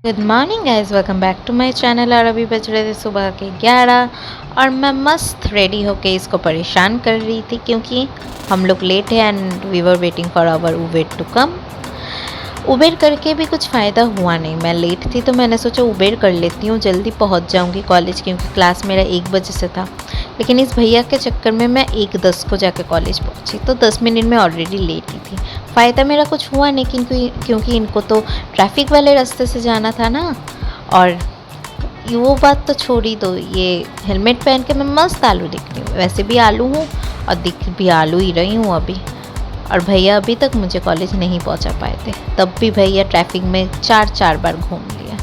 Good morning guys, welcome back to my channel. और अभी बज रहे थे सुबह के 11 और मैं मस्त रेडी होके इसको परेशान कर रही थी क्योंकि हम लोग लेट है and we were waiting for our Uber to come. Uber करके भी कुछ फ़ायदा हुआ नहीं। मैं लेट थी तो मैंने सोचा उबेर कर लेती हूँ, जल्दी पहुँच जाऊँगी कॉलेज, क्योंकि क्लास मेरा 1 बजे से था। लेकिन इस भैया के चक्कर में मैं 1:10 को जाके कॉलेज पहुँची, तो 10 मिनट में ऑलरेडी लेट ही थी। फ़ायदा मेरा कुछ हुआ नहीं क्योंकि इनको तो ट्रैफिक वाले रास्ते से जाना था ना। और वो बात तो छोड़ ही दो, ये हेलमेट पहन के मैं मस्त आलू दिख रही हूँ। वैसे भी आलू हूँ और दिख भी आलू ही रही हूँ अभी। और भैया अभी तक मुझे कॉलेज नहीं पहुंचा पाए थे, तब भी भैया ट्रैफिक में 4 बार घूम लिया।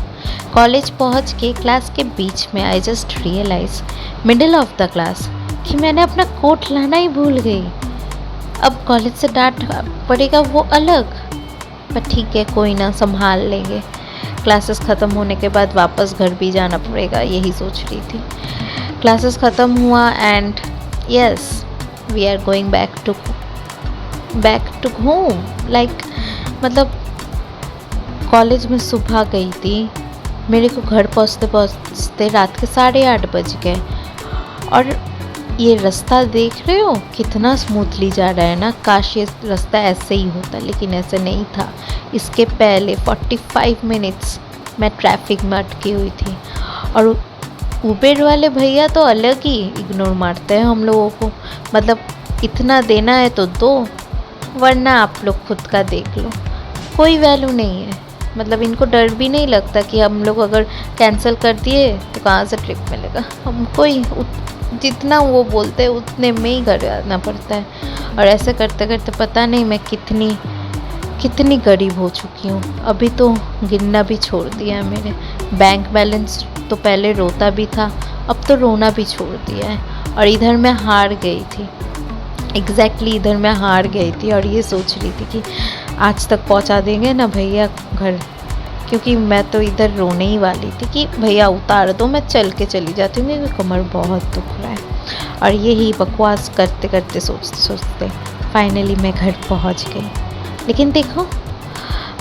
कॉलेज पहुंच के क्लास के बीच में I just realise middle of the class कि मैंने अपना कोट लाना ही भूल गई। अब कॉलेज से डांट पड़ेगा वो अलग, पर ठीक है, कोई ना, संभाल लेंगे। क्लासेस ख़त्म होने के बाद वापस घर भी जाना पड़ेगा, यही सोच रही थी। क्लासेस ख़त्म हुआ and yes, we are going back to home. Like मतलब कॉलेज में सुबह गई थी, मेरे को घर पहुँचते पहुँचते रात के 8:30 बज गए। और ये रास्ता देख रहे हो कितना स्मूथली जा रहा है ना। काश ये रास्ता ऐसे ही होता, लेकिन ऐसे नहीं था। इसके पहले 45 मिनट्स मैं ट्रैफिक में अटकी हुई थी। और उबेर वाले भैया तो अलग ही इग्नोर मारते हैं हम लोगों को। मतलब इतना देना है तो दो, वरना आप लोग खुद का देख लो, कोई वैल्यू नहीं है। मतलब इनको डर भी नहीं लगता कि हम लोग अगर कैंसिल कर दिए तो कहाँ से ट्रिप मिलेगा हमको। ही जितना वो बोलते हैं उतने में ही घर आना पड़ता है। और ऐसे करते करते पता नहीं मैं कितनी गरीब हो चुकी हूँ। अभी तो गिनना भी छोड़ दिया है। मेरे बैंक बैलेंस तो पहले रोता भी था, अब तो रोना भी छोड़ दिया है। और इधर मैं हार गई थी, एग्जैक्टली इधर मैं हार गई थी और ये सोच रही थी कि आज तक पहुंचा देंगे ना भैया घर, क्योंकि मैं तो इधर रोने ही वाली थी कि भैया उतार दो, मैं चल के चली जाती हूँ क्योंकि कमर बहुत दुख रहा है। और यही बकवास करते करते सोचते सोचते फाइनली मैं घर पहुँच गई। लेकिन देखो,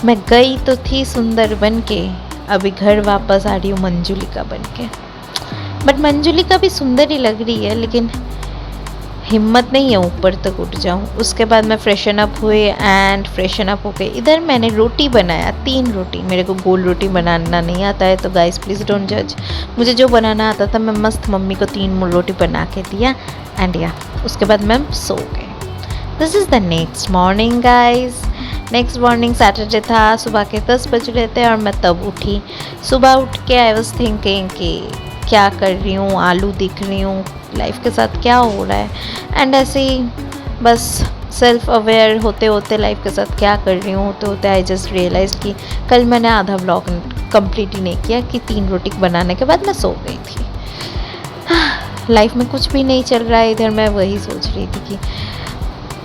मैं गई तो थी सुंदर बन के, अभी घर वापस आ रही हूँ मंजुलिका बन के। बट मंजुलिका भी सुंदर ही लग रही है, लेकिन हिम्मत नहीं है ऊपर तक उठ जाऊं। उसके बाद मैं फ्रेशन अप हुई एंड फ्रेशन अप होके इधर मैंने रोटी बनाया, 3 रोटी। मेरे को गोल रोटी बनाना नहीं आता है, तो गाइस प्लीज़ डोंट जज। मुझे जो बनाना आता था मैं मस्त मम्मी को 3 रोटी बना के दिया एंड या उसके बाद मैं सो गई। This is the next morning guys. Next morning Saturday था, सुबह के 10 बज रहे थे और मैं तब उठी। सुबह उठ के आई वॉज थिंकिंग कि क्या कर रही हूँ, आलू दिख रही हूँ, लाइफ के साथ क्या हो रहा है। एंड ऐसे ही बस सेल्फ अवेयर होते होते लाइफ के साथ क्या कर रही हूँ होते होते आई जस्ट रियलाइज कि कल मैंने आधा व्लॉग कंप्लीट ही नहीं किया कि 3 रोटी बनाने के बाद मैं सो गई थी। लाइफ में कुछ भी नहीं चल रहा है। इधर मैं वही सोच रही थी कि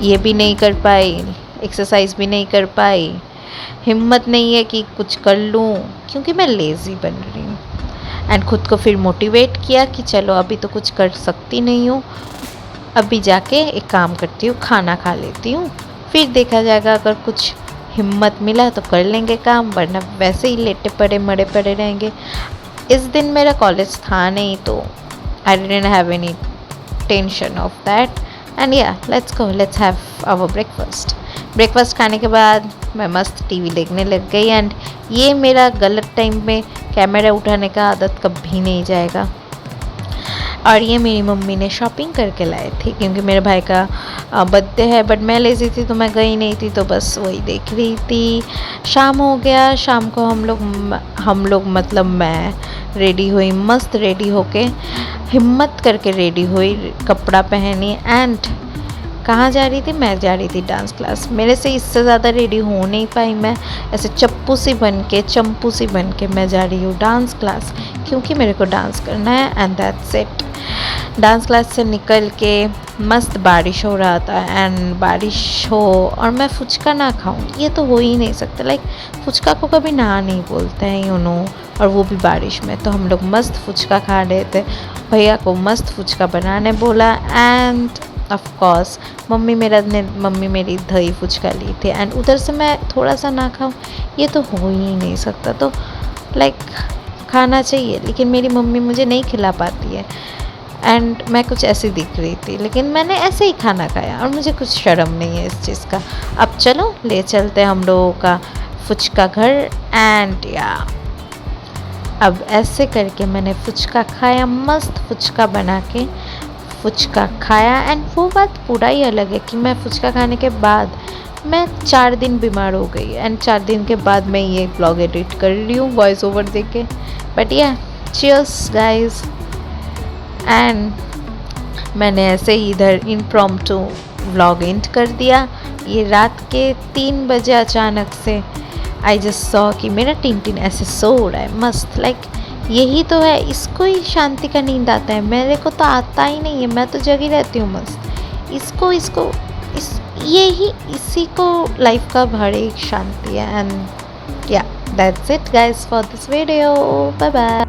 ये भी नहीं कर पाई, एक्सरसाइज भी नहीं कर पाई, हिम्मत नहीं है कि कुछ कर लूँ क्योंकि मैं लेज़ी बन रही हूँ। एंड ख़ुद को फिर मोटिवेट किया कि चलो अभी तो कुछ कर सकती नहीं हूँ, अभी जाके एक काम करती हूँ, खाना खा लेती हूँ, फिर देखा जाएगा। अगर कुछ हिम्मत मिला तो कर लेंगे काम, वरना वैसे ही लेटे पड़े मरे पड़े रहेंगे। इस दिन मेरा कॉलेज था नहीं, तो I didn't have any tension of that. And yeah let's go, let's have our breakfast खाने के बाद मैं मस्त टीवी देखने लग गई। एंड ये मेरा गलत टाइम में कैमरा उठाने का आदत कभी नहीं जाएगा। और ये मेरी मम्मी ने शॉपिंग करके लाए थे क्योंकि मेरे भाई का बर्थडे है, बट मैं लेज़ी थी तो मैं गई नहीं थी, तो बस वही देख रही थी। शाम हो गया, शाम को हम लोग मतलब मैं रेडी हुई, मस्त रेडी होके, हिम्मत करके रेडी हुई, कपड़ा पहनी एंड कहाँ जा रही थी? मैं जा रही थी डांस क्लास। मेरे से इससे ज़्यादा रेडी हो नहीं पाई मैं, ऐसे चंपू सी बन के मैं जा रही हूँ डांस क्लास, क्योंकि मेरे को डांस करना है and that's it. Dance class से निकल के मस्त बारिश हो रहा था एंड बारिश हो और मैं फुचका ना खाऊं, ये तो हो ही नहीं सकता। लाइक फुचका को कभी ना नहीं बोलते हैं, यू नो, और वो भी बारिश में। तो हम लोग मस्त फुचका खा रहे थे। भैया को मस्त फुचका बनाने बोला एंड ऑफ कोर्स मम्मी मेरी दही फुचका ली थी। एंड उधर से मैं थोड़ा सा ना खाऊं, ये तो हो ही नहीं सकता। तो लाइक खाना चाहिए, लेकिन मेरी मम्मी मुझे नहीं खिला पाती है। एंड मैं कुछ ऐसी दिख रही थी, लेकिन मैंने ऐसे ही खाना खाया और मुझे कुछ शर्म नहीं है इस चीज़ का। अब चलो ले चलते हैं हम लोगों का फुचका घर। एंड या अब ऐसे करके मैंने फुचका खाया, मस्त फुचका बना के फुचका खाया। एंड वो बात पूरा ही अलग है कि मैं फुचका खाने के बाद मैं 4 दिन बीमार हो गई, एंड 4 दिन के बाद मैं ये ब्लॉग एडिट कर रही हूँ वॉइस ओवर दे के। बट या चीयर्स गाइस। एंड मैंने ऐसे ही इधर इम्प्रॉम्प्टू व्लॉग एंड कर दिया। ये रात के 3 बजे अचानक से आई जस्ट सॉ कि मेरा टिन ऐसे सो रहा है मस्त। लाइक यही तो है, इसको ही शांति का नींद आता है, मेरे को तो आता ही नहीं है, मैं तो जगी रहती हूँ मस्त। इसको इसको यही इसी को लाइफ का बड़ी शांति है। एंड या that's it guys for this video, bye bye.